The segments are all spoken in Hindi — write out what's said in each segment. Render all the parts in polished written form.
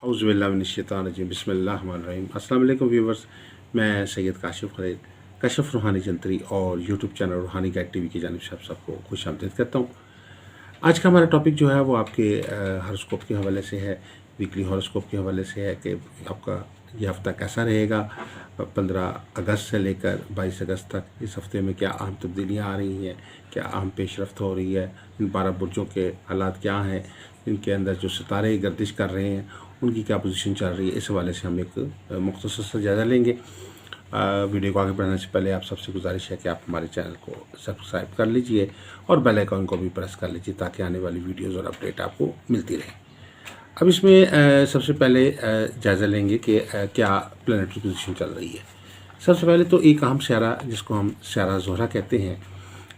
औज़ुबिल्लाहिमिनश्शैतानिर्रजीम बिस्मिल्लाहिर्रहमानिर्रहीम। अस्सलाम वालेकुम व्यूवर्स, मैं सैयद काशिफ़ खलील कशफ़ रूहानी जंतरी और यूट्यूब चैनल रूहानी गाइड टीवी की जानिब से आप सबको खुशामदीद करता हूँ। आज का हमारा टॉपिक जो है वो आपके हॉरोस्कोप के हवाले से है, वीकली हॉरोस्कोप के हवाले से है कि आपका ये हफ़्ता कैसा रहेगा। 15 अगस्त से लेकर 22 अगस्त तक इस हफ़्ते में क्या अहम तब्दीलियाँ आ रही हैं, क्या अहम पेशरफ्त हो रही है, इन 12 बुर्जों के हालात क्या हैं, इनके अंदर जो सितारे गर्दिश कर रहे हैं उनकी क्या पोजीशन चल रही है। इस हवाले से हम एक मुख्तसर सा जायज़ा लेंगे। वीडियो को आगे बढ़ाने से पहले आप सबसे गुजारिश है कि आप हमारे चैनल को सब्सक्राइब कर लीजिए और बेल आइकन को भी प्रेस कर लीजिए ताकि आने वाली वीडियोस और अपडेट आपको मिलती रहे। अब इसमें सबसे पहले जायज़ा लेंगे कि क्या प्लैनेटरी पोजीशन चल रही है। सबसे पहले तो एक अहम सियारा जिसको हम सियारा ज़ोहरा कहते हैं,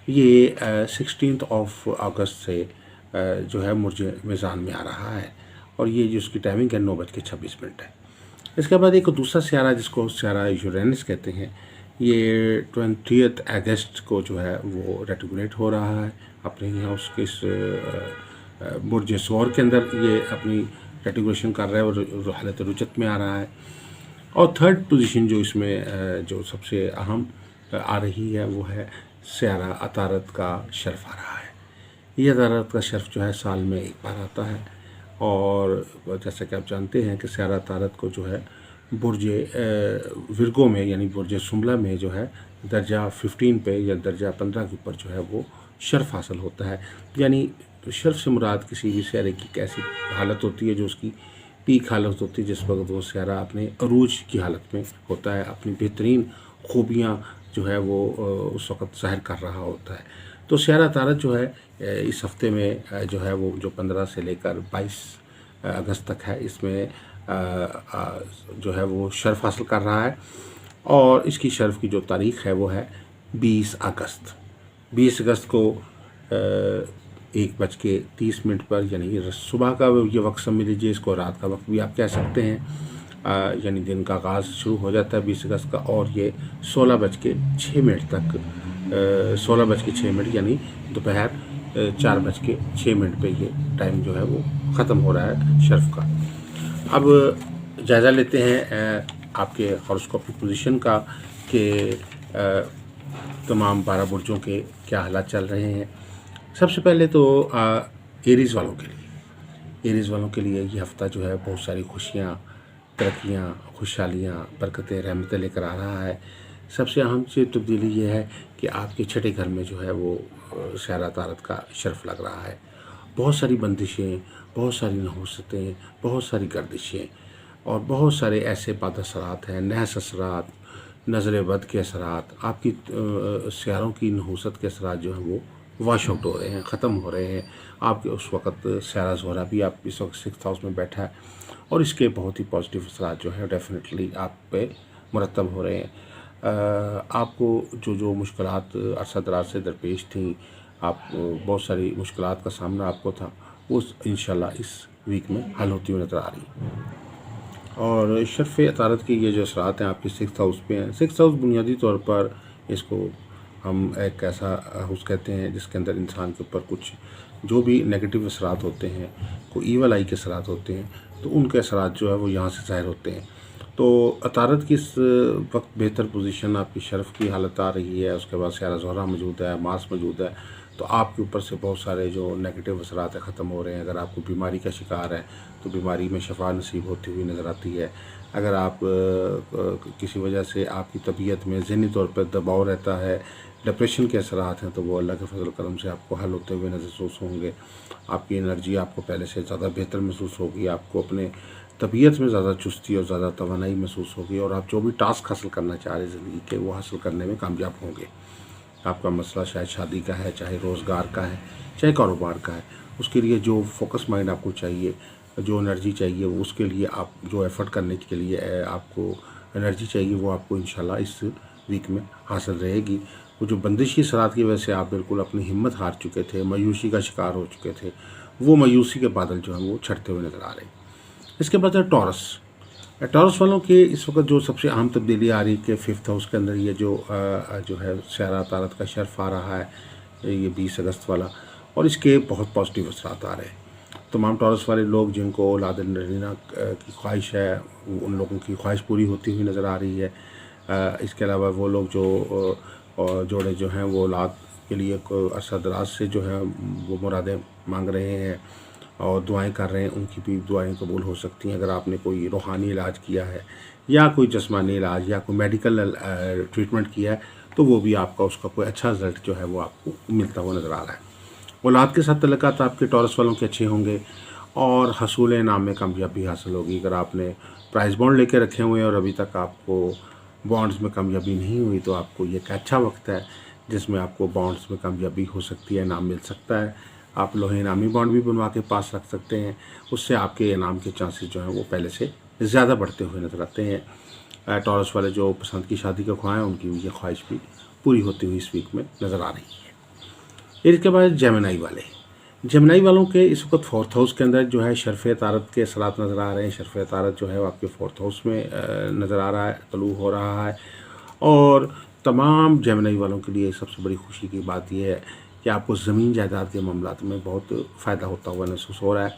ये 16 अगस्त से जो है मुर्ज मीज़ान में आ रहा है और ये जो उसकी टाइमिंग है 9:26 है। इसके बाद एक दूसरा सियारा जिसको सियारा यूरेनस कहते हैं, ये 20 अगस्त को जो है वो रेट्रोग्रेड हो रहा है अपने यहाँ उसके इस बुर्ज सौर के अंदर ये अपनी रेट्रोग्रेशन कर रहा है और हालत रुजत में आ रहा है। और थर्ड पोजीशन जो इसमें जो सबसे अहम आ रही है वो है सियारा अतारत का शर्फ आ रहा है। ये अतारत का शर्फ जो है साल में एक बार आता है और जैसा कि आप जानते हैं कि सियारा अतारत को जो है बुर्ज विर्गो में यानी बुर्ज सुमला में जो है दर्जा 15 पे या दर्जा 15 के ऊपर जो है वो शर्फ हासिल होता है। यानी शर्फ से मुराद किसी भी सियारे की कैसी हालत होती है जो उसकी पीक हालत होती है, जिस वक्त वो सियारा अपने अरूज की हालत में होता है, अपनी बेहतरीन खूबियाँ जो है वो उस वक़्त ज़ाहिर कर रहा होता है। तो सियारा तारत जो है इस हफ़्ते में जो है वो जो 15 से लेकर 22 अगस्त तक है, इसमें जो है वो शर्फ हासिल कर रहा है और इसकी शर्फ की जो तारीख़ है वो है 20 अगस्त। 20 अगस्त को 1:30 पर यानी सुबह का ये वक्त समझ लीजिए, इसको रात का वक्त भी आप कह सकते हैं। यानी दिन का आगाज़ शुरू हो जाता है 20 अगस्त का और ये 16:06 तक 16:06 यानी दोपहर 4:06 पे ये टाइम जो है वो ख़त्म हो रहा है शर्फ का। अब जायज़ा लेते हैं आपके हॉरोस्कोपिक पोजीशन का कि तमाम 12 बुर्जों के क्या हालात चल रहे हैं। सबसे पहले तो एरीज़ वालों के लिए ये हफ़्ता जो है बहुत सारी खुशियाँ, तरक्कियाँ, खुशहालियाँ, बरकतें, रहमतें लेकर आ रहा है। सबसे अहम चीज़ तब्दीली ये है कि आपके छठे घर में जो है वो सियारा तारत का शर्फ लग रहा है। बहुत सारी बंदिशें, बहुत सारी नहुसतें, बहुत सारी गर्दिशें और बहुत सारे ऐसे बद असरात हैं, नहस असरात, नज़र बद के असरात, आपकी सियारों की नहुसत के असरात जो हैं वो वॉश आउट हो रहे हैं, ख़त्म हो रहे हैं। आपके उस वक़्त सियारा ज़ोहरा भी आप इस वक्त 6th हाउस में बैठा है और इसके बहुत ही पॉजिटिव असरात जो है डेफिनेटली आप पे मुरतब हो रहे हैं। आपको जो मुश्किलात अरसा दराज से दरपेश थी, आप बहुत सारी मुश्किलात का सामना आपको था, वो इंशाल्लाह इस वीक में हल होती हुई नज़र आ रही है। और शर्फ़ अतारत की ये जो असरात हैं आपके 6th हाउस पे हैं। 6th हाउस बुनियादी तौर पर इसको हम एक ऐसा हाउस कहते हैं जिसके अंदर इंसान के ऊपर कुछ जो भी नेगेटिव असरात होते हैं, कोई ईवल आई के असरात होते हैं, तो उनके असरात जो है वो यहाँ से ज़ाहिर होते हैं। तो अतारत की इस वक्त बेहतर पोजीशन आपकी शर्फ की हालत आ रही है, उसके बाद सियारा ज़ोहरा मौजूद है, मार्स मौजूद है, तो आपके ऊपर से बहुत सारे जो नेगेटिव असरात है ख़त्म हो रहे हैं। अगर आपको बीमारी का शिकार है तो बीमारी में शफा नसीब होती हुई नज़र आती है। अगर आप किसी वजह से आपकी तबीयत में ज़हनी तौर पर दबाव रहता है, डिप्रेशन के असरात हैं, तो वो अल्लाह के फजल करम से आपको हल होते हुए महसूस होंगे। आपकी एनर्जी आपको पहले से ज़्यादा बेहतर महसूस होगी, आपको अपने तबीयत में ज़्यादा चुस्ती और ज़्यादा तवानाई महसूस होगी और आप जो भी टास्क हासिल करना चाह रहे हैं ज़िंदगी के, वो हासिल करने में कामयाब होंगे। आपका मसला शायद शादी का है, चाहे रोज़गार का है, चाहे कारोबार का है, उसके लिए जो फोकस माइंड आपको चाहिए, जो एनर्जी चाहिए, वो उसके लिए आप जो एफ़र्ट करने के लिए आपको एनर्जी चाहिए, वो आपको इंशाल्लाह इस वीक में हासिल रहेगी। वो जो बंदिशी असरात की वजह से आप बिल्कुल अपनी हिम्मत हार चुके थे, मायूसी का शिकार हो चुके थे, वो मायूसी के बादल जो हैं वो छटते हुए नज़र आ रहे हैं। इसके बाद है टॉरस वालों के इस वक्त जो सबसे अहम तब्दीली आ रही है कि 5th हाउस के अंदर ये जो है सियारा तारत का शर्फ आ रहा है, ये 20 अगस्त वाला, और इसके बहुत पॉजिटिव असरात आ रहे हैं। तमाम टॉरस वाले लोग जिनको औलाद नगीना की ख्वाहिश है, उन लोगों की ख्वाहिश पूरी होती हुई नज़र आ रही है। इसके अलावा वो लोग जो जोड़े जो हैं वो औलाद के लिए अरसा दराज से जो है वो मुरादें मांग रहे हैं और दुआएं कर रहे हैं, उनकी भी दुआएं कबूल हो सकती हैं। अगर आपने कोई रूहानी इलाज किया है या कोई जिस्मानी इलाज या कोई मेडिकल ट्रीटमेंट किया है, तो वो भी आपका उसका कोई अच्छा रिजल्ट जो है वो आपको मिलता हुआ नज़र आ रहा है। औलाद के साथ तल्लुकात आपके टॉरस वालों के अच्छे होंगे और हसूल इनाम में कामयाबी हासिल होगी। अगर आपने प्राइस बॉन्ड लेके रखे हुए हैं और अभी तक आपको बॉन्ड्स में कामयाबी नहीं हुई, तो आपको ये एक अच्छा वक्त है जिसमें आपको बॉन्ड्स में कामयाबी हो सकती है, इनाम मिल सकता है। आप लोहे इनामी बॉन्ड भी बनवा के पास रख सकते हैं, उससे आपके इनाम के चांसेस जो हैं वो पहले से ज़्यादा बढ़ते हुए नज़र आते हैं। टॉरस वाले जो पसंद की शादी का ख्वाह हैं, उनकी ये ख्वाहिश भी पूरी होती हुई इस वीक में नज़र आ रही है। इसके बाद जेमिनी वालों के इस वक्त फोर्थ हाउस के अंदर जो है शर्फ़ तारत के असरात नज़र आ रहे हैं। शर्फ़ तारत जो है वो आपके फोर्थ हाउस में नज़र आ रहा है, तलू हो रहा है। और तमाम जेमिनी वालों के लिए सबसे बड़ी खुशी की बात यह है कि आपको ज़मीन जायदाद के मामलात में बहुत फ़ायदा होता हुआ महसूस हो रहा है।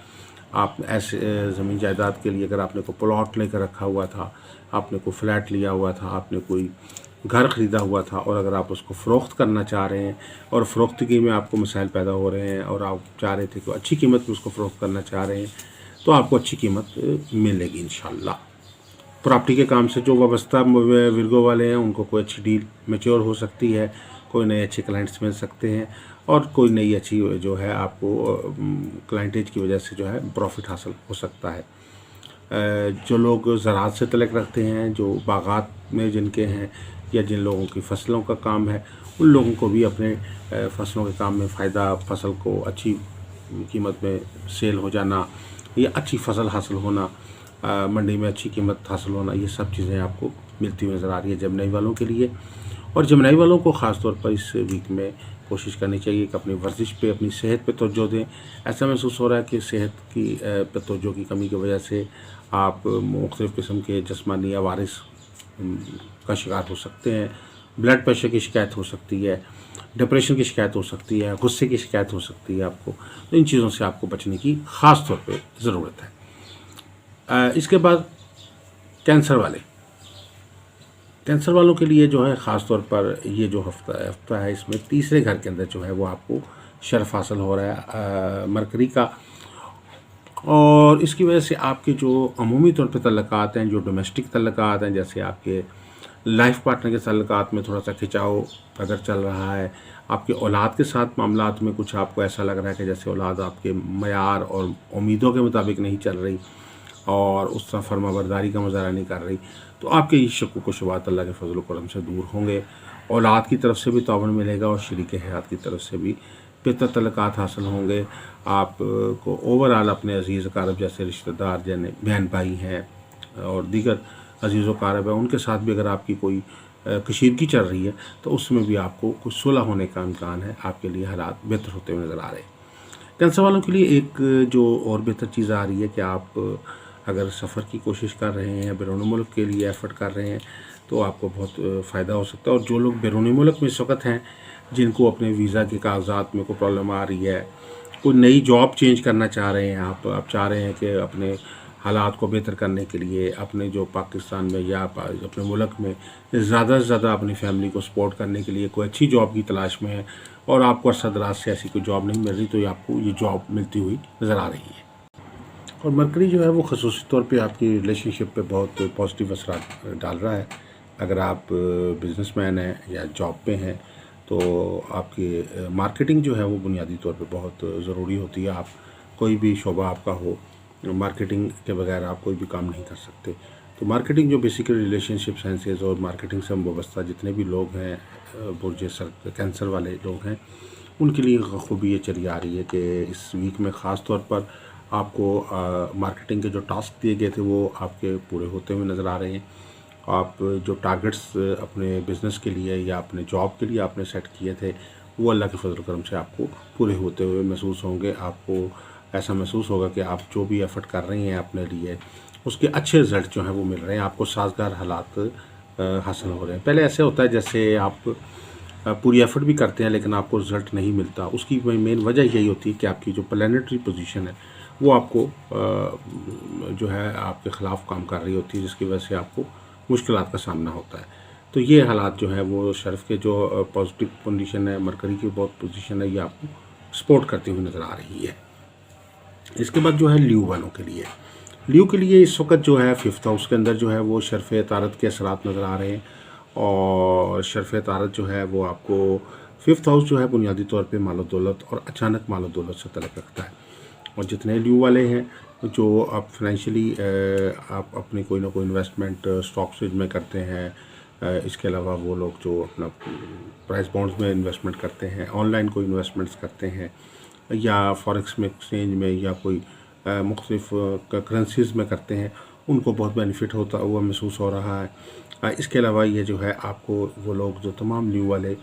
आप ऐसे ज़मीन जायदाद के लिए अगर आपने कोई प्लॉट लेकर रखा हुआ था, आपने कोई फ्लैट लिया हुआ था, आपने कोई घर ख़रीदा हुआ था और अगर आप उसको फ़रोख्त करना चाह रहे हैं और फ़रोख्तगी में आपको मसाइल पैदा हो रहे हैं और आप चाह रहे थे कि अच्छी कीमत में उसको फ़रोख्त करना चाह रहे हैं, तो आपको अच्छी कीमत मिलेगी इंशाअल्लाह। प्रॉपर्टी के काम से जो वाबस्ता विर्गो वाले हैं, उनको कोई अच्छी डील मैच्योर हो सकती है, कोई नए अच्छे क्लाइंट्स मिल सकते हैं और कोई नई अच्छी जो है आपको क्लाइंटेज की वजह से जो है प्रॉफिट हासिल हो सकता है। जो लोग ज़राअत से तल्लुक़ रखते हैं, जो बागात में जिनके हैं या जिन लोगों की फसलों का काम है, उन लोगों को भी अपने फसलों के काम में फ़ायदा, फसल को अच्छी कीमत में सेल हो जाना या अच्छी फसल हासिल होना, मंडी में अच्छी कीमत हासिल होना, ये सब चीज़ें आपको मिलती हुई नज़र आ रही है जेमिनी वालों के लिए। और जेमिनी वालों को ख़ास तौर पर इस वीक में कोशिश करनी चाहिए कि अपनी वर्जिश पे, अपनी सेहत पे तवज्जो दें। ऐसा महसूस हो रहा है कि सेहत की पे तवज्जो की कमी की वजह से आप मुख्तलिफ़ किस्म के जिस्मानी अवारिस का शिकार हो सकते हैं। ब्लड प्रेशर की शिकायत हो सकती है, डिप्रेशन की शिकायत हो सकती है, गुस्से की शिकायत हो सकती है आपको। तो इन चीज़ों से आपको बचने की ख़ास तौर पे ज़रूरत है। इसके बाद कैंसर वालों के लिए जो है ख़ास तौर पर ये जो हफ्ता है, इसमें तीसरे घर के अंदर जो है वो आपको शर्फ हासिल हो रहा है मरकरी का, और इसकी वजह से आपके जो अमूमी तौर पे तल्लुकात हैं, जो डोमेस्टिक तल्लुकात हैं, जैसे आपके लाइफ पार्टनर के तल्लुकात में थोड़ा सा खिंचाव अगर चल रहा है, आपके औलाद के साथ मामलात में कुछ आपको ऐसा लग रहा है कि जैसे औलाद आपके मयार और उम्मीदों के मुताबिक नहीं चल रही और उस तरह फर्माबरदारी का मुजाहरा नहीं कर रही, तो आपके ये शक व शुबहात अल्लाह के फजल करम से दूर होंगे। औलाद की तरफ से भी तौबन मिलेगा और शरीक हयात की तरफ से भी बेहतर तल्लुकात हासिल होंगे। आपको ओवरऑल अपने अज़ीज़ अकारब जैसे रिश्तेदार, जैसे बहन भाई हैं और दीगर अज़ीज़ अकारब हैं, उनके साथ भी अगर आपकी कोई कशीदगी चल रही है तो उसमें भी आपको कुछ सुलह होने का इम्कान है। आपके लिए हालात बेहतर होते हुए नज़र आ रहे हैं। कैंसर वालों के लिए एक जो और बेहतर चीज़ आ रही है कि आप अगर सफ़र की कोशिश कर रहे हैं, बैरून मुल्क के लिए एफ़र्ट कर रहे हैं, तो आपको बहुत फ़ायदा हो सकता है। और जो लोग बैरून मुल्क में इस वक्त हैं, जिनको अपने वीज़ा के कागजात में कोई प्रॉब्लम आ रही है, कोई नई जॉब चेंज करना चाह रहे हैं, आप चाह रहे हैं कि अपने हालात को बेहतर करने के लिए अपने जो पाकिस्तान में या अपने मुल्क में ज़्यादा से ज़्यादा अपनी फैमिली को सपोर्ट करने के लिए कोई अच्छी जॉब की तलाश में है और आपको अरसा दराज से ऐसी कोई जॉब नहीं मिल रही, तो आपको ये जॉब मिलती हुई नज़र आ रही है। और मरकरी जो है वो ख़ुसूसी तौर पे आपकी रिलेशनशिप पे बहुत पॉजिटिव असर डाल रहा है। अगर आप बिज़नेसमैन हैं या जॉब पे हैं, तो आपकी मार्केटिंग जो है वो बुनियादी तौर पे बहुत ज़रूरी होती है। आप कोई भी शोबा आपका हो, मार्केटिंग के बगैर आप कोई भी काम नहीं कर सकते। तो मार्केटिंग जो बेसिकली रिलेशनशिप साइंसेज और मार्केटिंग से वाबस्ता जितने भी लोग हैं, बुर्ज कैंसर वाले लोग हैं, उनके लिए खूबी ये चली आ रही है कि इस वीक में ख़ास तौर पर आपको मार्केटिंग के जो टास्क दिए गए थे वो आपके पूरे होते हुए नज़र आ रहे हैं। आप जो टारगेट्स अपने बिज़नेस के लिए या अपने जॉब के लिए आपने सेट किए थे, वो अल्लाह के फजल करम से आपको पूरे होते हुए महसूस होंगे। आपको ऐसा महसूस होगा कि आप जो भी एफ़र्ट कर रहे हैं अपने लिए, उसके अच्छे रिज़ल्ट जो हैं वो मिल रहे हैं, आपको साजगार हालात हासिल हो रहे हैं। पहले ऐसे होता है जैसे आप पूरी एफ़र्ट भी करते हैं लेकिन आपको रिज़ल्ट नहीं मिलता। उसकी मेन वजह यही होती है कि आपकी जो प्लानेटरी पोजीशन है वो आपको जो है आपके ख़िलाफ़ काम कर रही होती है, जिसकी वजह से आपको मुश्किलात का सामना होता है। तो ये हालात जो है वो शर्फ़ के जो पॉजिटिव कंडीशन है, मरकरी की बहुत पोजीशन है, ये आपको सपोर्ट करती हुई नज़र आ रही है। इसके बाद जो है ल्यू वालों के लिए, ल्यू के लिए इस वक्त जो है 5th हाउस के अंदर जो है वो शर्फ़ तारत के असरात नज़र आ रहे हैं। और शर्फ़ तारत जो है वो आपको 5th हाउस जो है बुनियादी तौर पे मालो दौलत और अचानक मालो दौलत से तल्लुक़ रखता है। और जितने ल्यू वाले हैं जो आप फाइनेंशियली आप अपनी कोई ना कोई इन्वेस्टमेंट स्टॉक्स में करते हैं, इसके अलावा वो लोग जो अपना प्राइस बॉन्ड्स में इन्वेस्टमेंट करते हैं, ऑनलाइन कोई इन्वेस्टमेंट्स करते हैं, या फॉरेक्स में एक्सचेंज में, या कोई मुख्तलिफ करेंसीज़ में करते हैं, उनको बहुत बेनिफिट होता हुआ महसूस हो रहा है। इसके अलावा ये जो है आपको वो लोग जो तमाम ल्यू वाले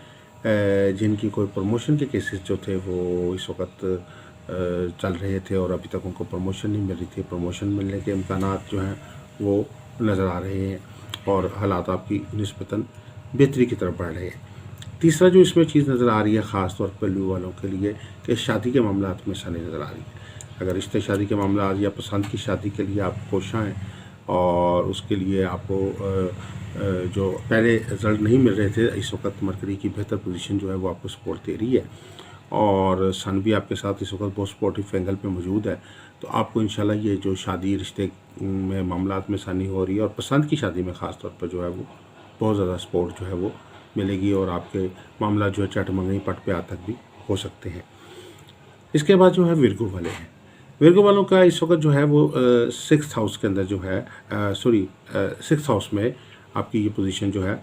जिनकी कोई प्रमोशन के केसेस जो थे वो इस वक्त चल रहे थे और अभी तक उनको प्रमोशन नहीं मिल रही थी, प्रमोशन मिलने के इम्कानात जो हैं वो नज़र आ रहे हैं और हालात आपकी निस्बतन बेहतरी की तरफ बढ़ रहे हैं। तीसरा जो इसमें चीज़ नज़र आ रही है ख़ास तौर पर ल्यू वालों के लिए कि शादी के मामलात में आसानी नज़र आ रही है। अगर रिश्ते शादी के मामला या पसंद की शादी के लिए आप कोशां हैं और उसके लिए आपको जो पहले रिज़ल्ट नहीं मिल रहे थे, इस वक्त मरकरी की बेहतर पोजीशन जो है वो आपको सपोर्ट दे रही है और सन भी आपके साथ इस वक्त बहुत सपोर्टिव एंगल पे मौजूद है। तो आपको इंशाल्लाह ये जो शादी रिश्ते में मामलात में आसानी हो रही है और पसंद की शादी में ख़ास तौर पर जो है वो बहुत ज़्यादा सपोर्ट जो है वो मिलेगी और आपके मामला जो है चट मंगनी पट पे आ तक भी हो सकते हैं। इसके बाद जो है विर्गो वाले हैं, विर्गो वालों का इस वक्त जो है वो 6th हाउस के अंदर जो है 6th हाउस में आपकी ये पोजीशन जो है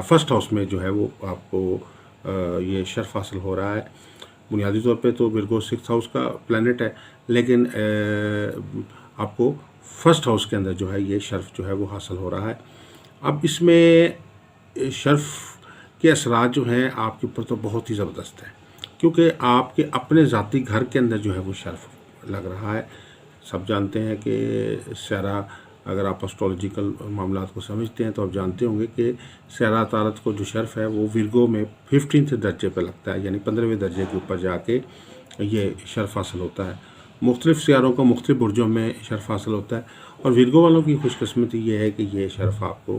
1st हाउस में जो है वो आपको ये शर्फ हासिल हो रहा है। बुनियादी तौर पे तो विर्गो 6th हाउस का प्लैनेट है, लेकिन आपको 1st हाउस के अंदर जो है ये शर्फ जो है वो हासिल हो रहा है। अब इसमें शर्फ के असरात जो हैं आपके ऊपर तो बहुत ही ज़बरदस्त है, क्योंकि आपके अपने ज़ाती घर के अंदर जो है वो शर्फ लग रहा है। सब जानते हैं कि सैरा, अगर आप एस्ट्रोलॉजिकल मामलात को समझते हैं तो आप जानते होंगे कि सैरा तारत को जो शर्फ है वो विर्गो में 15th दर्जे पर लगता है, यानी 15वें दर्जे के ऊपर जाके ये शर्फ हासिल होता है। मुख्तलिफ सियारों को मुख्तलिफ बुर्जों में शर्फ हासिल होता है और विर्गो वालों की खुशकिस्मती ये है कि ये शर्फ आपको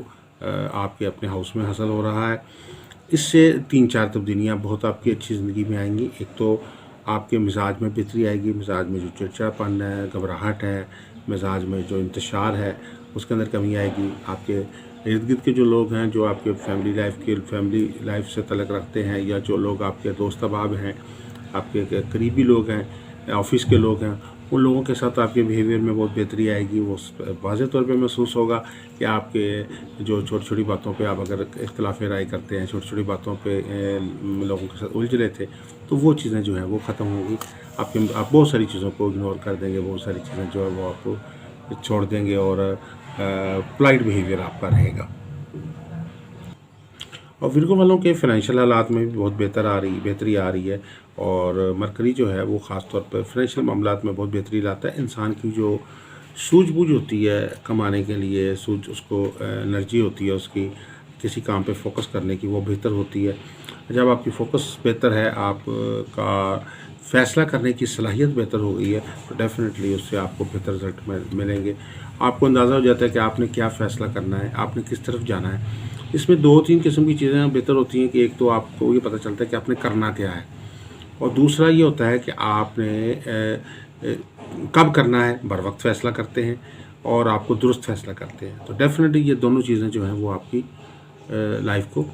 आपके अपने हाउस में हासिल हो रहा है। इससे 3-4 तब्दीलियाँ बहुत आपकी अच्छी ज़िंदगी में आएंगी। एक तो आपके मिजाज में बेहतरी आएगी, मिजाज में जो चिड़चिड़ापन है, घबराहट है, मिजाज में जो इंतशार है उसके अंदर कमी आएगी। आपके इर्द गिर्द के जो लोग हैं जो आपके फैमिली लाइफ से तल्लुक़ रखते हैं, या जो लोग आपके दोस्त अहबाब हैं, आपके करीबी लोग हैं, ऑफिस के लोग हैं, उन लोगों के साथ आपके बिहेवियर में बहुत बेहतरी आएगी। वो वाज़ेह तौर पे महसूस होगा कि आपके जो छोटी छोटी बातों पे आप अगर इख्तिलाफ़ राय करते हैं, छोटी छोटी बातों पे लोगों के साथ उलझ रहे थे, तो वो चीज़ें जो हैं वो ख़त्म होंगी। आप बहुत सारी चीज़ों को इग्नोर कर देंगे, बहुत सारी चीज़ें जो है वो आपको छोड़ देंगे और पोलाइट बिहेवियर आपका रहेगा। और विर्गो वालों के फ़ाइनेंशियल हालात में भी बहुत बेहतरी आ रही है और मरकरी जो है वो ख़ास तौर पर फ़ाइनेंशियल मामलात में बहुत बेहतरी लाता है। इंसान की जो सूझबूझ होती है कमाने के लिए, उसको एनर्जी होती है उसकी किसी काम पे फोकस करने की, वो बेहतर होती है। जब आपकी फ़ोकस बेहतर है, आपका फ़ैसला करने की सलाहियत बेहतर हो गई है, तो डेफ़िनेटली उससे आपको बेहतर रिज़ल्ट मिलेंगे। आपको अंदाज़ा हो जाता है कि आपने क्या फ़ैसला करना है, आपने किस तरफ जाना है। इसमें 2-3 किस्म की चीज़ें बेहतर होती हैं कि एक तो आपको ये पता चलता है कि आपने करना क्या है, और दूसरा ये होता है कि आपने कब करना है, बर वक्त फ़ैसला करते हैं और आपको दुरुस्त फ़ैसला करते हैं। तो डेफ़िनेटली ये दोनों चीज़ें जो हैं वो आपकी लाइफ को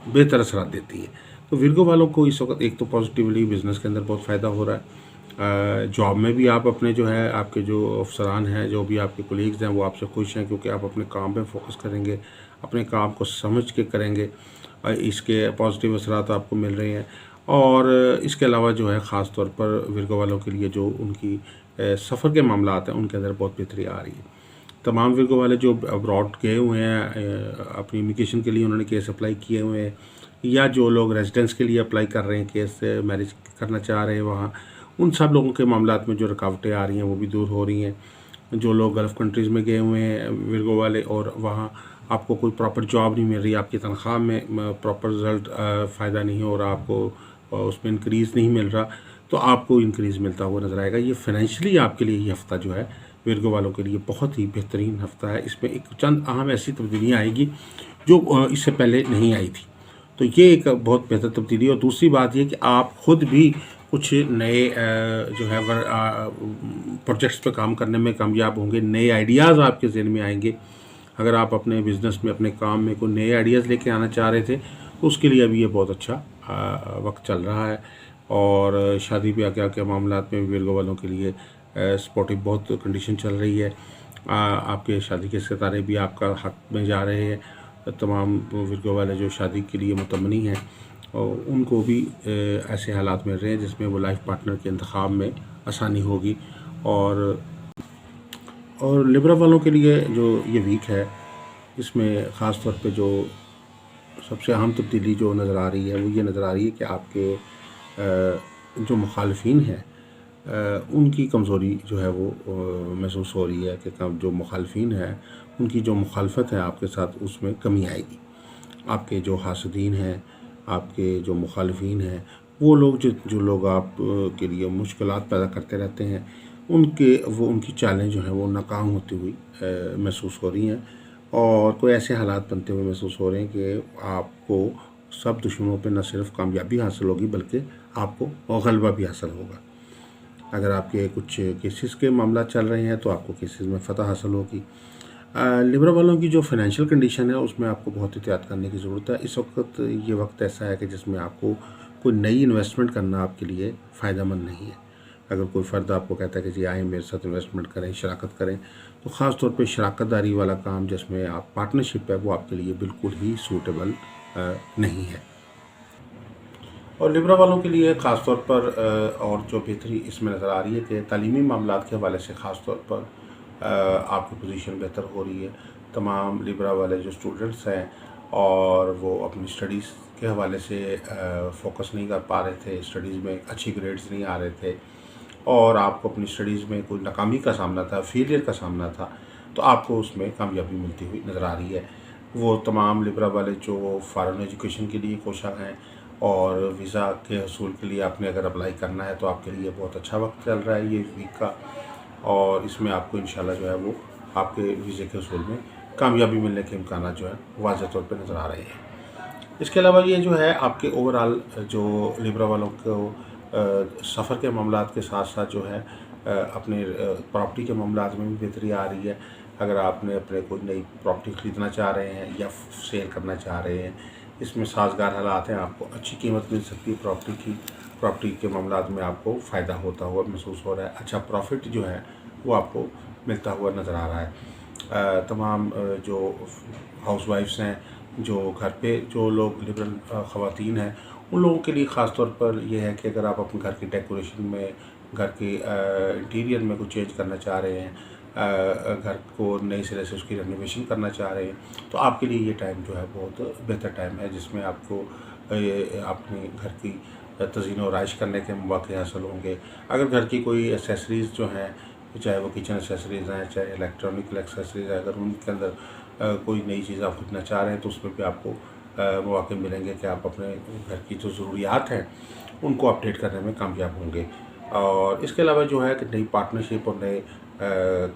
बेहतर असरात देती है। तो विर्गो वालों को इस वक्त एक तो पॉजिटिवली बिज़नेस के अंदर बहुत फ़ायदा हो रहा है। जॉब में भी आप अपने जो है आपके जो अफसरान हैं, जो भी आपके कोलीग्स हैं, वो आपसे खुश हैं क्योंकि आप अपने काम पे फोकस करेंगे, अपने काम को समझ के करेंगे। इसके पॉजिटिव असरात आपको मिल रहे हैं। और इसके अलावा जो है ख़ास तौर पर विर्गो वालों के लिए जो उनकी सफ़र के मामलात हैं उनके अंदर बहुत बेहतरी आ रही है। तमाम विर्गो वाले जो अब्रॉड गए हुए हैं अपनी इमिग्रेशन के लिए, उन्होंने केस अप्लाई किए हुए हैं, या जो लोग रेजिडेंस के लिए अप्लाई कर रहे हैं, केस मैरिज करना चाह रहे हैं वहाँ, उन सब लोगों के मामलात में जो रुकावटें आ रही हैं वो भी दूर हो रही हैं। जो लोग गल्फ़ कंट्रीज़ में गए हुए हैं विर्गो वाले और वहाँ आपको कोई प्रॉपर जॉब नहीं मिल रही, आपकी तनख्वाह में प्रॉपर रिज़ल्ट फ़ायदा नहीं हो रहा, आपको उसमें इंक्रीज़ नहीं मिल रहा, तो आपको इंक्रीज़ मिलता हुआ नज़र आएगा। ये फाइनेंशियली आपके लिए ये हफ़्ता जो है विर्गो वालों के लिए बहुत ही बेहतरीन हफ़्ता है। इसमें एक चंद अहम ऐसी तब्दीलियाँ आएगी जो इससे पहले नहीं आई थी, तो ये एक बहुत बेहतर तब्दीली है। और दूसरी बात ये कि आप ख़ुद भी कुछ नए जो है प्रोजेक्ट्स पे काम करने में कामयाब होंगे, नए आइडियाज़ आपके ज़हन में आएंगे। अगर आप अपने बिज़नेस में, अपने काम में कोई नए आइडियाज़ लेके आना चाह रहे थे तो उसके लिए अभी ये बहुत अच्छा वक्त चल रहा है। और शादी ब्याह के मामलात में विर्गो वालों के लिए सपोर्टिव बहुत कंडीशन चल रही है। आपके शादी के सितारे भी आपका हक में जा रहे हैं। तमाम विर्गो वाले जो शादी के लिए मुतमनी हैं और उनको भी ऐसे हालात मिल रहे हैं जिसमें वो लाइफ पार्टनर के इंतखाब में आसानी होगी। और लिब्रा वालों के लिए जो ये वीक है, इसमें ख़ास तौर पे जो सबसे अहम तब्दीली जो नज़र आ रही है वो ये नज़र आ रही है कि आपके जो मुखालफिन हैं उनकी कमज़ोरी जो है वो महसूस हो रही है कि जो मुखालफिन हैं उनकी जो मुखालफत है आपके साथ उसमें कमी आएगी। आपके जो हासदीन हैं, आपके जो मुखालफिन हैं, वो लोग जो लोग आप के लिए मुश्किलात पैदा करते रहते हैं, उनकी चालें जो हैं वो नाकाम होती हुई महसूस हो रही हैं। और कोई ऐसे हालात बनते हुए महसूस हो रहे हैं कि आपको सब दुश्मनों पे न सिर्फ कामयाबी हासिल होगी बल्कि आपको गलबा भी हासिल होगा। अगर आपके कुछ केसेस के मामला चल रहे हैं तो आपको केसेस में फ़तह हासिल होगी। लिब्रा वालों की जो फाइनेंशियल कंडीशन है उसमें आपको बहुत एहतियात करने की ज़रूरत है। इस वक्त ये वक्त ऐसा है कि जिसमें आपको कोई नई इन्वेस्टमेंट करना आपके लिए फ़ायदेमंद नहीं है। अगर कोई फ़र्द आपको कहता है कि जी आए मेरे साथ इन्वेस्टमेंट करें, शराकत करें, तो ख़ास तौर पे शराकतदारी वाला काम जिसमें आप पार्टनरशिप है वो आपके लिए बिल्कुल ही सूटेबल नहीं है। और लिब्रा वालों के लिए ख़ास तौर पर और जो बेहतरी इसमें नज़र आ रही है कि तालीमी मामलात के हवाले से ख़ास तौर पर आपकी पोजीशन बेहतर हो रही है। तमाम लिब्रा वाले जो स्टूडेंट्स हैं और वो अपनी स्टडीज़ के हवाले से फोकस नहीं कर पा रहे थे, स्टडीज़ में अच्छी ग्रेड्स नहीं आ रहे थे और आपको अपनी स्टडीज़ में कोई नाकामी का सामना था, फेलियर का सामना था, तो आपको उसमें कामयाबी मिलती हुई नज़र आ रही है। वो तमाम लिब्रा वाले जो फ़ॉरेन एजुकेशन के लिए कोशा हैं और वीज़ा के हसूल के लिए आपने अगर अप्लाई करना है तो आपके लिए बहुत अच्छा वक्त चल रहा है ये वीक का। और इसमें आपको इंशाल्लाह जो है वो आपके वीज़े के हसूल में कामयाबी मिलने के इम्कान जो है वाज़ह तौर पर नज़र आ रहे हैं। इसके अलावा ये जो है आपके ओवरऑल जो लिब्रा वालों को सफ़र के मामलात के साथ साथ जो है अपने प्रॉपर्टी के मामलात में भी बेहतरी आ रही है। अगर आपने अपने कोई नई प्रॉपर्टी ख़रीदना चाह रहे हैं या सेल करना चाह रहे हैं, इसमें साजगार हालात हैं, आपको अच्छी कीमत मिल सकती है प्रॉपर्टी की। प्रॉपर्टी के मामलात में आपको फ़ायदा होता हुआ महसूस हो रहा है, अच्छा प्रॉफिट जो है वो आपको मिलता हुआ नज़र आ रहा है। तमाम जो हाउसवाइफ्स हैं, जो घर पे जो लोग लिबरल ख़वातीन हैं, उन लोगों के लिए ख़ास तौर पर यह है कि अगर आप अपने घर की डेकोरेशन में, घर के इंटीरियर में कुछ चेंज करना चाह रहे हैं, घर को नए सिरे से उसकी रेनोवेशन करना चाह रहे हैं, तो आपके लिए ये टाइम जो है बहुत बेहतर टाइम है जिसमें आपको अपने घर की तज़ीन और आइश करने के मौके हासिल होंगे। अगर घर की कोई एसेसरीज़ जो हैं, चाहे वो किचन एसेसरीज़ हैं, चाहे इलेक्ट्रॉनिक एसेसरीज़ है, अगर उनके अंदर कोई नई चीज़ आप खरीदना चाह रहे हैं तो उसमें भी आपको मौके मिलेंगे कि आप अपने घर की जो ज़रूरियात हैं उनको अपडेट करने में कामयाब होंगे। और इसके अलावा जो है कि नई पार्टनरशिप और नए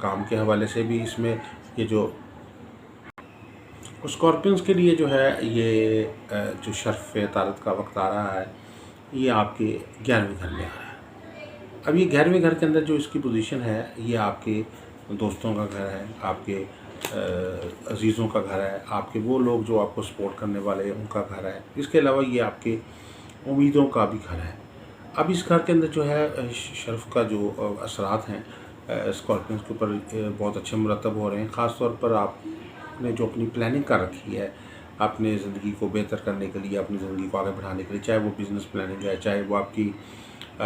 काम के हवाले से भी इसमें ये जो स्कॉर्पियंस के लिए जो है ये जो शर्फ़ तारत का वक्त आ रहा है ये आपके 11वें घर में आ रहा है। अब ये 11वें घर के अंदर जो इसकी पोजीशन है ये आपके दोस्तों का घर है, आपके अजीज़ों का घर है, आपके वो लोग जो आपको सपोर्ट करने वाले हैं उनका घर है। इसके अलावा ये आपके उम्मीदों का भी घर है। अब इस घर के अंदर जो है शर्फ़ का जो असरात हैं स्कॉर्पियंस के ऊपर बहुत अच्छे मुरतब हो रहे हैं। ख़ास तौर पर आपने जो अपनी प्लानिंग कर रखी है अपने ज़िंदगी को बेहतर करने के लिए, अपनी ज़िंदगी को आगे बढ़ाने के लिए, चाहे वो बिज़नेस प्लानिंग है, चाहे वो आपकी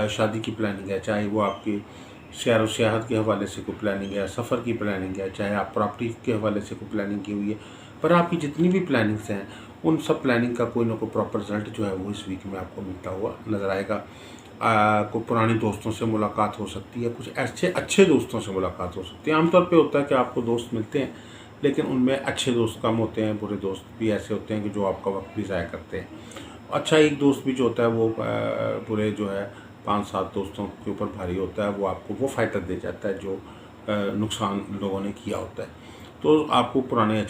शादी की प्लानिंग है, चाहे वो आपकी सैर व सियाहत के हवाले से कोई प्लानिंग है, सफ़र की प्लानिंग है, चाहे आप प्रॉपर्टी के हवाले से कोई प्लानिंग की हुई है, पर आपकी जितनी भी प्लानिंग्स हैं उन सब प्लानिंग का कोई ना कोई प्रॉपर रिज़ल्ट जो है वो इस वीक में आपको मिलता हुआ नज़र आएगा। कोई पुरानी दोस्तों से मुलाकात हो सकती है, कुछ अच्छे दोस्तों से मुलाकात हो सकती है। आमतौर पे होता है कि आपको दोस्त मिलते हैं लेकिन उनमें अच्छे दोस्त कम होते हैं, बुरे दोस्त भी ऐसे होते हैं कि जो आपका वक्त भी ज़ाया करते हैं। अच्छा एक दोस्त भी जो होता है वो बुरे जो है 5-7 दोस्तों के ऊपर भारी होता है, वो आपको वो फ़ायदा दे जाता है जो नुकसान लोगों ने किया होता है। तो आपको पुराने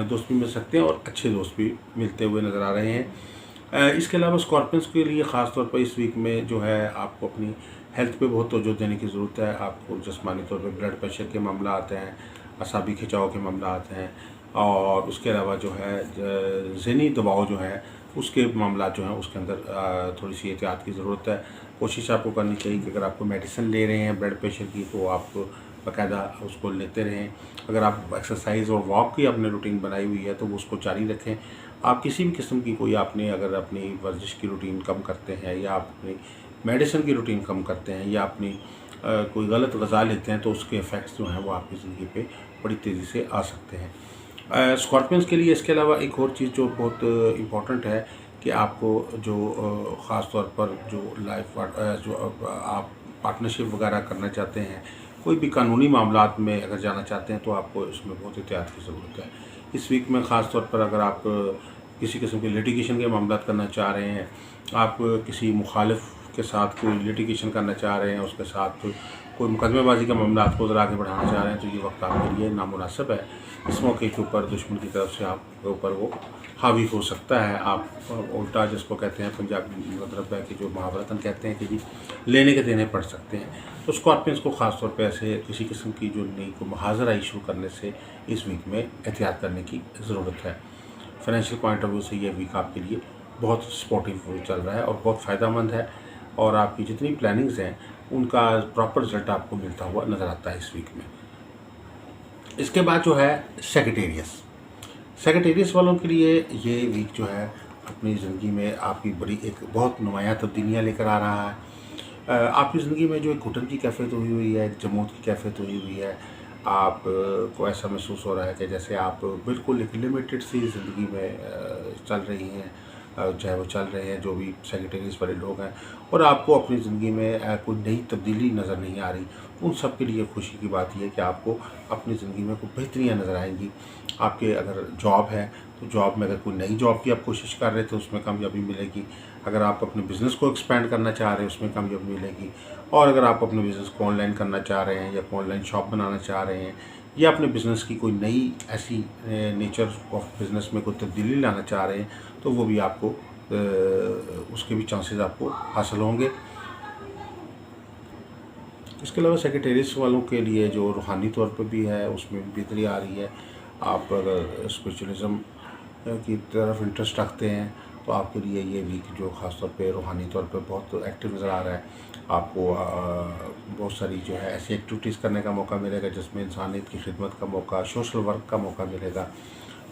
दोस्त भी मिल सकते हैं और अच्छे दोस्त भी मिलते हुए नज़र आ रहे हैं। इसके अलावा स्कॉर्पियंस के लिए ख़ास तौर पर इस वीक में जो है आपको अपनी हेल्थ पे बहुत तवज्जो देने की ज़रूरत है। आपको जिस्मानी तौर पे ब्लड प्रेशर के मामला आते हैं, असाबी खिंचाव के मामला आते हैं, और उसके अलावा जो है ज़हनी दबाव जो है उसके मामला जो हैं उसके अंदर थोड़ी सी एहतियात की ज़रूरत है। कोशिश आपको करनी चाहिए कि अगर आपको मेडिसिन ले रहे हैं ब्लड प्रेशर की तो आप बाकायदा उसको लेते रहें। अगर आप एक्सरसाइज और वॉक की आपने रूटीन बनाई हुई है तो वो उसको जारी रखें। आप किसी भी किस्म की कोई आपने अगर अपनी वर्जिश की रूटीन कम करते हैं या आप अपनी मेडिसिन की रूटीन कम करते हैं या अपनी कोई गलत ग़िज़ा लेते हैं तो उसके इफ़ेक्ट्स जो हैं वो आपकी ज़िंदगी पे बड़ी तेज़ी से आ सकते हैं। स्कॉर्पियंस के लिए इसके अलावा एक और चीज़ जो बहुत इम्पॉर्टेंट है कि आपको जो ख़ास तौर पर जो आप पार्टनरशिप वगैरह करना चाहते हैं, कोई भी कानूनी मामलात में अगर जाना चाहते हैं तो आपको इसमें बहुत एहतियात की ज़रूरत है। इस वीक में ख़ास तौर पर अगर आप किसी किस्म के लिटिगेशन के मामलात करना चाह रहे हैं, आप किसी मुखालिफ के साथ कोई लिटिगेशन करना चाह रहे हैं, उसके साथ कोई मुकदमेबाजी का मामला आपको ज़रा आगे बढ़ाना चाह रहे हैं तो ये वक्त आपके लिए नामुनासिब है। इस मौके के ऊपर दुश्मन की तरफ से आपके ऊपर वो हावी हो सकता है। आप उल्टा जिसको कहते हैं पंजाबी मतलब है कि जो मुहावरतन कहते हैं कि जी लेने के देने पड़ सकते हैं। तो स्कॉर्पियंस को ख़ास तौर पे ऐसे किसी किस्म की जो नई को मुहाजरा इशू करने से इस वीक में एहतियात करने की ज़रूरत है। फाइनेंशियल पॉइंट ऑफ व्यू से ये वीक आपके लिए बहुत सपोर्टिव चल रहा है और बहुत फ़ायदेमंद है, और आपकी जितनी प्लानिंग्स हैं उनका प्रॉपर रिजल्ट आपको मिलता हुआ नज़र आता है इस वीक में। इसके बाद जो है सेक्रेटेरियस वालों के लिए ये वीक जो है अपनी ज़िंदगी में आपकी बड़ी एक बहुत नुमायाँ तब्दीलियाँ लेकर आ रहा है। आपकी ज़िंदगी में जो एक घुटन की कैफियत हुई हुई है, एक जमूत की कैफियत हुई हुई है, आप को ऐसा महसूस हो रहा है कि जैसे आप बिल्कुल एक लिमिटेड सी ज़िंदगी में चल रही हैं, चाहे वो चल रहे हैं जो भी सेक्रेटेरियस वाले लोग हैं, और आपको अपनी ज़िंदगी में कोई नई तब्दीली नज़र नहीं आ रही। उन सब के लिए खुशी की बात यह है कि आपको अपनी ज़िंदगी में कोई बेहतरियाँ नज़र आएंगी। आपके अगर जॉब है तो जॉब में अगर कोई नई जॉब की आप कोशिश कर रहे थे उसमें कामयाबी मिलेगी। अगर आप अपने बिज़नेस को एक्सपेंड करना चाह रहे हैं उसमें कामयाबी मिलेगी। और अगर आप अपने बिज़नेस को ऑनलाइन करना चाह रहे हैं या ऑनलाइन शॉप बनाना चाह रहे हैं या अपने बिज़नेस की कोई नई ऐसी नेचर ऑफ बिज़नेस में कोई तब्दीली लाना चाह रहे हैं तो वो भी आपको उसके भी चांसेस आपको हासिल होंगे। इसके अलावा सेक्रेटेरियस वालों के लिए जो रूहानी तौर पर भी है उसमें भी बेहतरी आ रही है। आप अगर स्पिरिचुअलिज़म की तरफ इंटरेस्ट रखते हैं तो आपके लिए ये वीक जो ख़ास तौर पे रूहानी तौर पे बहुत एक्टिव नज़र आ रहा है। आपको बहुत सारी जो है ऐसी एक्टिविटीज़ करने का मौका मिलेगा जिसमें इंसानियत की खिदमत का मौका, सोशल वर्क का मौका मिलेगा।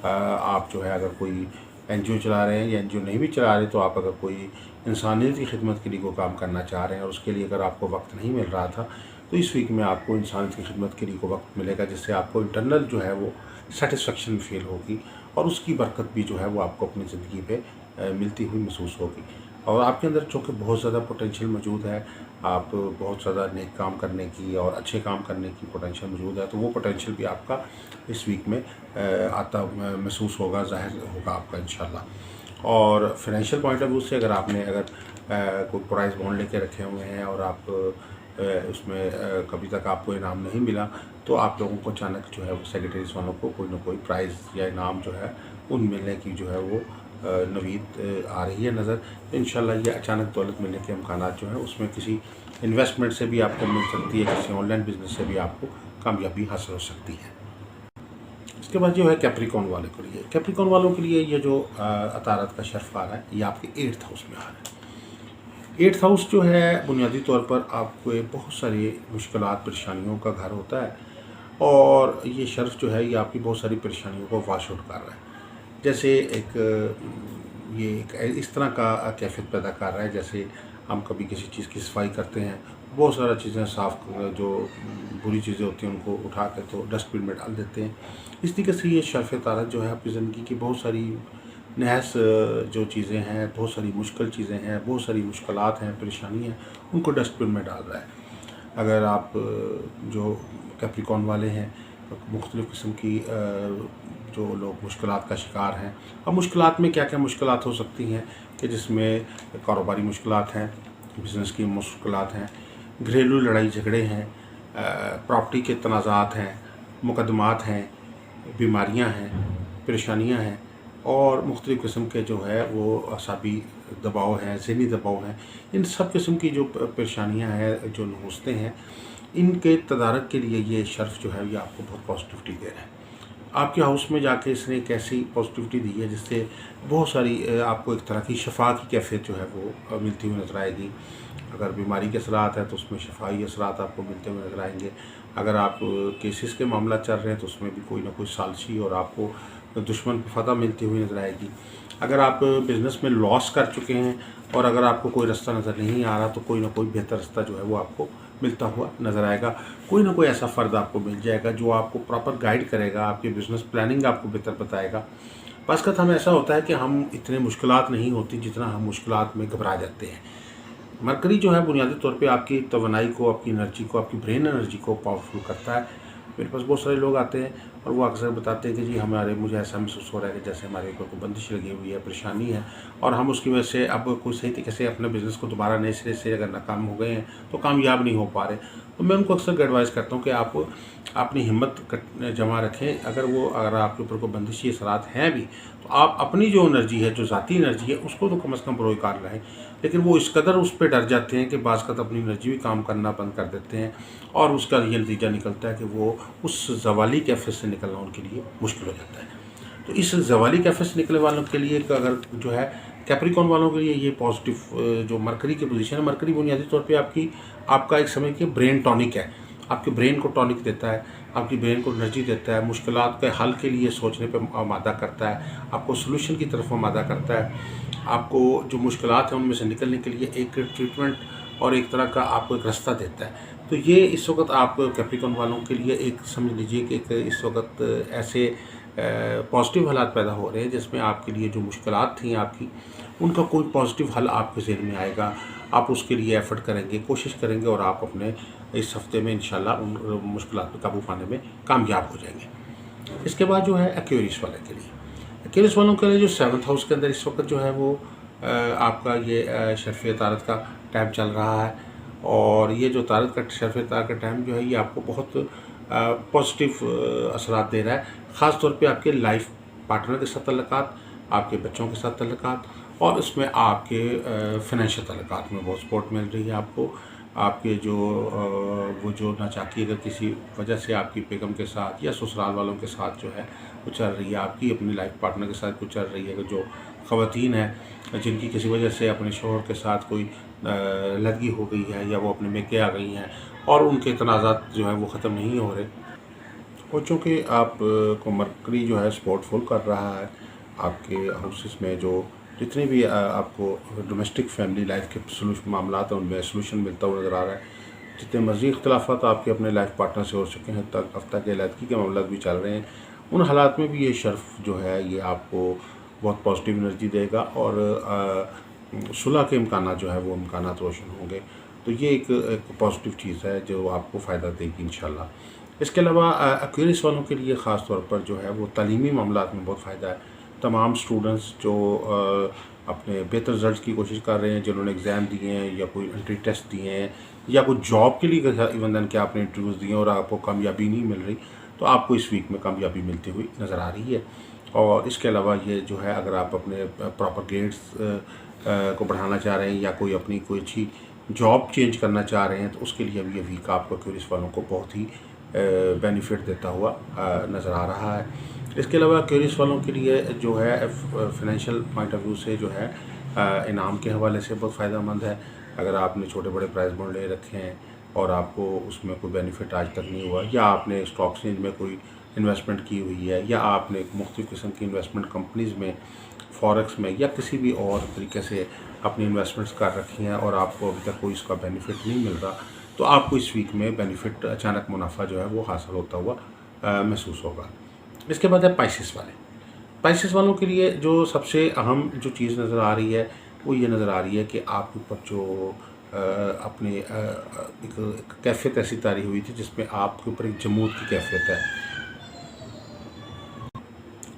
आप जो है अगर कोई एनजीओ चला रहे हैं या एनजीओ नहीं भी चला रहे तो आप अगर कोई इंसानियत की खिदमत के लिए कोई काम करना चाह रहे हैं और उसके लिए अगर आपको वक्त नहीं मिल रहा था तो इस वीक में आपको इंसानियत की खिदमत के लिए को वक्त मिलेगा, जिससे आपको इंटरनल जो है वो सेटिस्फेक्शन फील होगी और उसकी बरकत भी जो है वो आपको अपनी ज़िंदगी पे मिलती हुई महसूस होगी। और आपके अंदर चूँकि बहुत ज़्यादा पोटेंशियल मौजूद है, आप बहुत ज़्यादा नेक काम करने की और अच्छे काम करने की पोटेंशियल मौजूद है, तो वो पोटेंशियल भी आपका इस वीक में आता महसूस होगा, ज़ाहिर होगा आपका इंशाल्लाह। और फाइनेंशियल पॉइंट ऑफ व्यू से अगर आपने कोई प्राइज़ बॉन्ड लेके रखे हुए हैं और आप उसमें कभी तक आपको इनाम नहीं मिला तो आप लोगों को अचानक जो है वो सेक्रेटरीज वालों को कोई ना कोई प्राइज़ या इनाम जो है उन मिलने की जो है वो नवीद आ रही है नज़र। इंशाल्लाह ये अचानक दौलत मिलने के इम्कानात जो है उसमें किसी इन्वेस्टमेंट से भी आपको मिल सकती है, किसी ऑनलाइन बिजनेस से भी आपको कामयाबी हासिल हो सकती है। इसके बाद जो है कैप्रिकॉर्न वाले के लिए, कैप्रिकॉर्न वालों के लिए ये जो अतारत का शर्फ आ रहा है ये आपके 8th हाउस में आ रहा है। 8th हाउस जो है बुनियादी तौर पर आपको बहुत सारी मुश्किलात परेशानियों का घर होता है और ये शर्फ जो है ये आपकी बहुत सारी परेशानियों को वाश आउट कर रहा है। जैसे ये एक इस तरह का कैफियत पैदा कर रहा है जैसे हम कभी किसी चीज़ की सफाई करते हैं, बहुत सारा चीज़ें साफ़ जो बुरी चीज़ें होती हैं उनको उठा कर तो डस्टबिन में डाल देते हैं। इस तरीके से ये शर्फ तारत जो है आपकी ज़िंदगी की बहुत सारी नहस जो चीज़ें हैं, बहुत सारी मुश्किल चीज़ें हैं, बहुत सारी मुश्किलात हैं, परेशानी हैं, उनको डस्टबिन में डाल रहा है। अगर आप जो कैप्रिकॉर्न वाले हैं मुख्तलिफ़ किस्म की जो लोग मुश्किलात का शिकार हैं, अब मुश्किलात में क्या क्या मुश्किलात हो सकती हैं कि जिसमें कारोबारी मुश्किलात हैं, बिज़नेस की मुश्किलात हैं, घरेलू लड़ाई झगड़े हैं, प्रॉपर्टी के तनाज़ात हैं, मुकदमात हैं, बीमारियां हैं, परेशानियां हैं और मुख्तलिफ़ किस्म के जो है वो असाबी दबाव हैं, ज़हनी दबाव हैं। इन सब किस्म की जो परेशानियां हैं, जो नहुस्ते हैं, इनके तदारक के लिए ये शर्फ जो है ये आपको बहुत पॉजिटिविटी दे रहा है। आपके हाउस में जाके इसने एक ऐसी पॉजिटिविटी दी है जिससे बहुत सारी आपको एक तरह की शफा की कैफियत जो है वो मिलती हुई नज़र आएगी। अगर बीमारी के असरात हैं तो उसमें शफाई असरात आपको मिलते हुए नज़र आएंगे। अगर आप केसेस के मामला चल रहे हैं तो उसमें भी कोई ना कोई सालसी और आपको दुश्मन पर फतह मिलती हुई नज़र आएगी। अगर आप बिज़नेस में लॉस कर चुके हैं और अगर आपको कोई रास्ता नज़र नहीं आ रहा तो कोई ना कोई बेहतर रास्ता जो है वो आपको मिलता हुआ नज़र आएगा। कोई ना कोई ऐसा फ़र्द आपको मिल जाएगा जो आपको प्रॉपर गाइड करेगा, आपकी बिज़नेस प्लानिंग आपको बेहतर बताएगा। बस का हम ऐसा होता है कि हम इतने मुश्किलात नहीं होती जितना हम मुश्किलात में घबरा जाते हैं। मरकरी जो है बुनियादी तौर पे आपकी तवानाई को, आपकी एनर्जी को, आपकी ब्रेन एनर्जी को पावरफुल करता है। मेरे पास बहुत सारे लोग आते हैं और वो अक्सर बताते हैं कि जी मुझे ऐसा महसूस हो रहा है कि जैसे हमारे ऊपर कोई बंदिश लगी हुई है, परेशानी है और हम उसकी वजह से अब कोई सही तरीके से अपने बिज़नेस को दोबारा नए सिरे से अगर नाकाम हो गए हैं तो कामयाब नहीं हो पा रहे। तो मैं उनको अक्सर एडवाइस करता हूँ कि आप अपनी हिम्मत जमा रखें। अगर आपके ऊपर कोई बंदिशी असरात हैं भी तो आप अपनी जो एनर्जी है, जो ज़ाती एनर्जी है, उसको तो कम से कम बरोकार रहें। लेकिन वो इस कदर उस पर डर जाते हैं कि बाज़ का अपनी एनर्जी भी काम करना बंद कर देते हैं और उसका ये नतीजा निकलता है कि वो उस ज़वाली कैफे से निकलना उनके लिए मुश्किल हो जाता है। तो इस ज़वाली कैफे से निकलने वालों के लिए अगर जो है कैप्रिकॉर्न वालों के लिए ये पॉजिटिव जो मरकरी की पोजीशन है, मरकरी बुनियादी तौर पे आपका एक समय के ब्रेन टॉनिक है। आपके ब्रेन को टॉनिक देता है, आपकी ब्रेन को एनर्जी देता है, मुश्किलात के हल के लिए सोचने पे आमादा करता है, आपको सोल्यूशन की तरफ आमादा करता है। आपको जो मुश्किलात हैं उनमें से निकलने के लिए एक ट्रीटमेंट और एक तरह का आपको एक रास्ता देता है। तो ये इस वक्त आप कैप्रिकॉर्न वालों के लिए एक समझ लीजिए कि एक इस वक्त ऐसे पॉजिटिव हालात पैदा हो रहे हैं जिसमें आपके लिए जो मुश्किलात थी आपकी, उनका कोई पॉजिटिव हल आपके ज़हन में आएगा। आप उसके लिए एफ़र्ट करेंगे, कोशिश करेंगे और आप अपने इस हफ्ते में इंशाल्लाह उन मुश्किलात पर काबू पाने में कामयाब हो जाएंगे। इसके बाद जो है एक्वेरियस वाले के लिए, एक्वेरियस वालों के लिए जो 7th हाउस के अंदर इस वक्त जो है वो आपका ये शर्फ़ तारत का टाइम चल रहा है और ये जो तारत का शर्फ़ तारत का टाइम जो है ये आपको बहुत पॉजिटिव असरात दे रहा है। ख़ास तौर पे आपके लाइफ पार्टनर के साथ तल्लुकात, आपके बच्चों के साथ तल्लुकात और इसमें आपके फ़ाइनेंशियल तल्लुकात में बहुत सपोर्ट मिल रही है आपको। आपके जो वो जो नाचाकी अगर किसी वजह से आपकी बेगम के साथ या ससुराल वालों के साथ जो है वो चल रही है, आपकी अपनी लाइफ पार्टनर के साथ कुछ चल रही है, जो ख़वातीन हैं जिनकी किसी वजह से अपने शौहर के साथ कोई लदगी हो गई है या वो अपने मेके आ गई हैं और उनके तनाज़ात जो हैं वो ख़त्म नहीं हो रहे और चूँकि आप को मरकरी जो है सपोर्ट फुल कर रहा है, आपके हाउसेस में जो जितने भी आपको डोमेस्टिक फैमिली लाइफ के मामलात हैं उनमें सोल्यूशन मिलता हुआ नज़र आ रहा है। जितने मज़ीद इख्तिलाफ़ात आपके अपने लाइफ पार्टनर से हो चुके हैं, तक हफ्ता के अलहदगी के मामला भी चल रहे हैं, उन हालात में भी ये शर्फ जो है ये आपको बहुत पॉजिटिव एनर्जी देगा और सुलह के इम्कानात जो है वो इम्कानात रोशन होंगे। तो ये एक पॉजिटिव चीज़ है जो आपको फ़ायदा देगी इंशाल्लाह। इसके अलावा एक्वेरियस वालों के लिए ख़ास तौर पर जो है वो तालीमी मामलात में बहुत फ़ायदा है। तमाम स्टूडेंट्स जो अपने बेहतर रिज़ल्ट की कोशिश कर रहे हैं, जिन्होंने एग्ज़ाम दिए हैं या कोई एंट्री टेस्ट दिए हैं या कोई जॉब के लिए इवन दैन कि आपने इंटरव्यूज़ दिए और आपको कामयाबी नहीं मिल रही, तो आपको इस वीक में कामयाबी मिलती हुई नज़र आ रही है। और इसके अलावा ये जो है अगर आप अपने प्रॉपर ग्रेड्स को बढ़ाना चाह रहे हैं या कोई अपनी कोई अच्छी जॉब चेंज करना चाह रहे हैं तो उसके लिए भी ये वीक आपको एक्वेरियस वालों को बहुत ही बेनिफिट देता हुआ नज़र आ रहा है। इसके अलावा एक्वेरियस वालों के लिए जो है फाइनेंशियल पॉइंट ऑफ व्यू से जो है इनाम के हवाले से बहुत फ़ायदेमंद है। अगर आपने छोटे बड़े प्राइज़ बॉन्ड ले रखे हैं और आपको उसमें कोई बेनिफिट आज तक नहीं हुआ या आपने स्टॉक एक्सचेंज में कोई इन्वेस्टमेंट की हुई है या आपने मुख्तलिफ़ किस्म की इन्वेस्टमेंट कंपनीज़ में, फॉरेक्स में या किसी भी और तरीके से अपनी इन्वेस्टमेंट्स कर रखी हैं और आपको अभी तक कोई इसका बेनिफिट नहीं मिल रहा, तो आपको इस वीक में बेनिफिट अचानक मुनाफा जो है वो हासिल होता हुआ महसूस होगा। इसके बाद है पाइसेस वाले। पाइसेस वालों के लिए जो सबसे अहम जो चीज़ नज़र आ रही है वो ये नज़र आ रही है कि आपके ऊपर जो अपने एक कैफियत ऐसी तारी हुई थी जिसमें आपके ऊपर एक जमूद की कैफियत है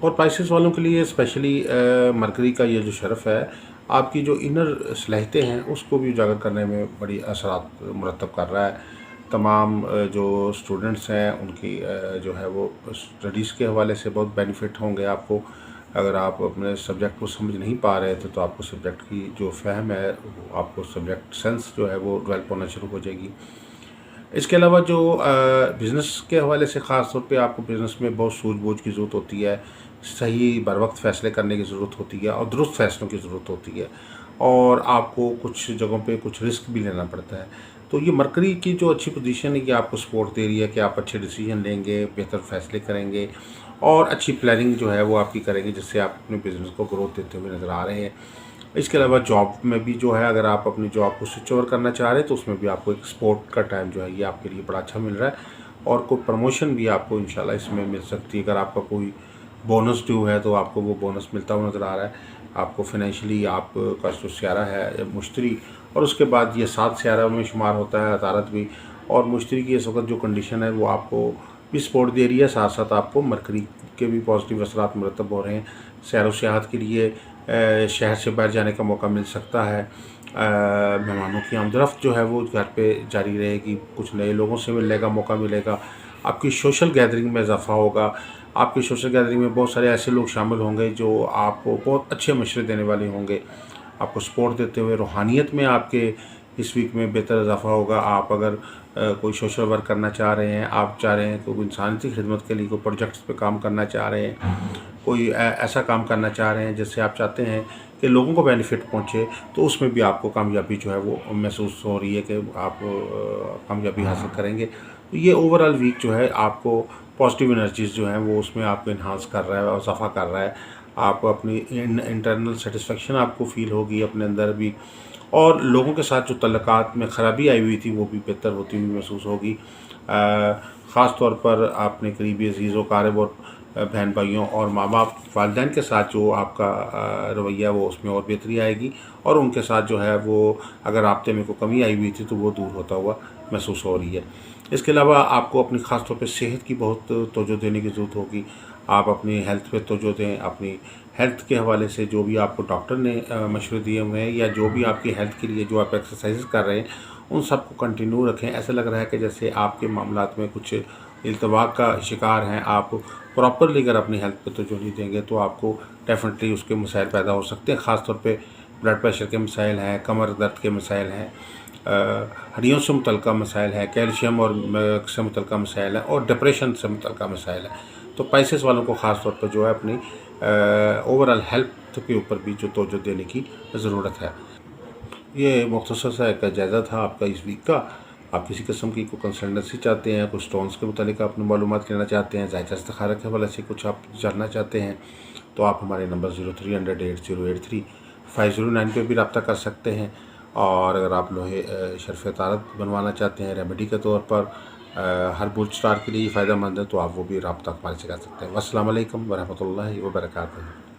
और पाइसेस वालों के लिए स्पेशली मरकरी का ये जो शरफ़ है आपकी जो इनर सलाहियतें हैं उसको भी उजागर करने में बड़ी असरात मुरतब कर रहा है। तमाम जो स्टूडेंट्स हैं उनकी जो है वो स्टडीज़ के हवाले से बहुत बेनिफिट होंगे आपको। अगर आप अपने सब्जेक्ट को समझ नहीं पा रहे थे तो आपको सब्जेक्ट की जो फ़हम है, वो आपको सब्जेक्ट सेंस जो है वो डेवलप होना शुरू हो जाएगी। इसके अलावा जो बिज़नेस के हवाले से ख़ास तौर पे आपको बिज़नेस में बहुत सूझबूझ की ज़रूरत होती है, सही बर वक्त फ़ैसले करने की ज़रूरत होती है और दुरुस्त फ़ैसलों की ज़रूरत होती है, और आपको कुछ जगहों पे कुछ रिस्क भी लेना पड़ता है। तो ये मरकरी की जो अच्छी पोजीशन है ये आपको सपोर्ट दे रही है कि आप अच्छे डिसीजन लेंगे, बेहतर फ़ैसले करेंगे और अच्छी प्लानिंग जो है वो आपकी करेंगे, जिससे आप अपने बिज़नेस को ग्रोथ देते हुए नज़र आ रहे हैं। इसके अलावा जॉब में भी जो है, अगर आप अपनी जॉब को स्विच ओवर करना चाह रहे हैं तो उसमें भी आपको एक सपोर्ट का टाइम जो है ये आपके लिए बड़ा अच्छा मिल रहा है, और कोई प्रमोशन भी आपको इंशाल्लाह इसमें मिल सकती है। अगर आपका कोई बोनस ड्यू है तो आपको वो बोनस मिलता हुआ नज़र आ रहा है। आपको फाइनेंशियली आपका जो सियारा है मुश्तरी, और उसके बाद ये 7 सियारा में शुमार होता है अतारत भी, और मुश्तरी की इस वक्त जो कंडीशन है वो आपको भी सपोर्ट दे रही है। साथ साथ आपको मरकरी के भी पॉजिटिव असरात मुरतब हो रहे हैं। सैर व सियाहत के लिए शहर से बाहर जाने का मौका मिल सकता है। मेहमानों की आमदरफ्त जो है वो घर पे जारी रहेगी, कुछ नए लोगों से मिलने का मौका मिलेगा, आपकी सोशल गैदरिंग में इजाफ़ा होगा। आपकी सोशल गैदरिंग में बहुत सारे ऐसे लोग शामिल होंगे जो आपको बहुत अच्छे मशवरे देने वाले होंगे, आपको सपोर्ट देते हुए। रूहानियत में आपके इस वीक में बेहतर इजाफ़ा होगा। आप अगर कोई सोशल वर्क करना चाह रहे हैं, आप चाह रहे हैं कोई इंसानियती खिदमत के लिए कोई प्रोजेक्ट्स पे काम करना चाह रहे हैं, कोई ऐसा काम करना चाह रहे हैं जिससे आप चाहते हैं कि लोगों को बेनिफिट पहुंचे, तो उसमें भी आपको कामयाबी जो है वो महसूस हो रही है कि आप कामयाबी हासिल करेंगे। तो ये ओवरऑल वीक जो है आपको पॉजिटिव एनर्जीज़ जो हैं वो उसमें आपको इन्हांस कर रहा है और इजाफ़ा कर रहा है। आप अपनी इंटरनल सेटिस्फेक्शन आपको फ़ील होगी अपने अंदर भी, और लोगों के साथ जो तल्लुकात में ख़राबी आई हुई थी वो भी बेहतर होती हुई महसूस होगी। ख़ास तौर पर अपने करीबी अज़ीज़ व क़ारिब और बहन भाइयों और माँ बाप वालिदैन के साथ जो आपका रवैया वो उसमें और बेहतरी आएगी, और उनके साथ जो है वो अगर राब्ते में कोई कमी आई हुई थी तो वो दूर होता हुआ महसूस हो रही है। इसके अलावा आपको अपनी ख़ास तौर पे सेहत की बहुत तवज्जो देने की ज़रूरत होगी। आप अपनी हेल्थ पे तवज्जो दें। अपनी हेल्थ के हवाले से जो भी आपको डॉक्टर ने मशवरे दिए हुए हैं, या जो भी आपकी हेल्थ के लिए जो आप एक्सरसाइज कर रहे हैं, उन सब को कंटिन्यू रखें। ऐसा लग रहा है कि जैसे आपके मामलात में कुछ इल्तवाक का शिकार हैं। आप प्रॉपरली अगर अपनी हेल्थ पे तवज्जो नहीं देंगे तो आपको डेफिनेटली उसके मसाइल पैदा हो सकते हैं। ख़ास तौर पे ब्लड प्रेशर के मसाइल हैं, कमर दर्द के मसाइल हैं, हड्डियों से मुतल्लिक़ मसाइल हैं, कैल्शियम और से मुतल्लिक़ मसाइल हैं, और डिप्रेशन से मुतल्लिक़ मसाइल हैं। तो पाइसेस वालों को ख़ास तौर पर जो है अपनी ओवरऑल हेल्थ के ऊपर भी जो तवज्जो देने की ज़रूरत है। ये मुख्तसर सा एक जायज़ा था आपका इस वीक का। आप किसी किस्म की कोई कंसल्टेंसी चाहते हैं, कुछ स्टोन्स के मुतालिक अपनी मालूमात लेना चाहते हैं, ज़ायचा इस्तिखारा के हवाले से कुछ आप जानना चाहते हैं, तो आप हमारे नंबर 03008083 पे भी रब्ता कर सकते हैं। और अगर आप लोहे शर्फ़ तारत बनवाना चाहते हैं रेमेडी के तौर पर हर बुल्ड स्टार के लिए फ़ायदेमंद है, तो आप वो भी रब्ता हमारे से कर सकते हैं। अस्सलाम वालेकुम व रहमतुल्लाहि व बरकातुहू।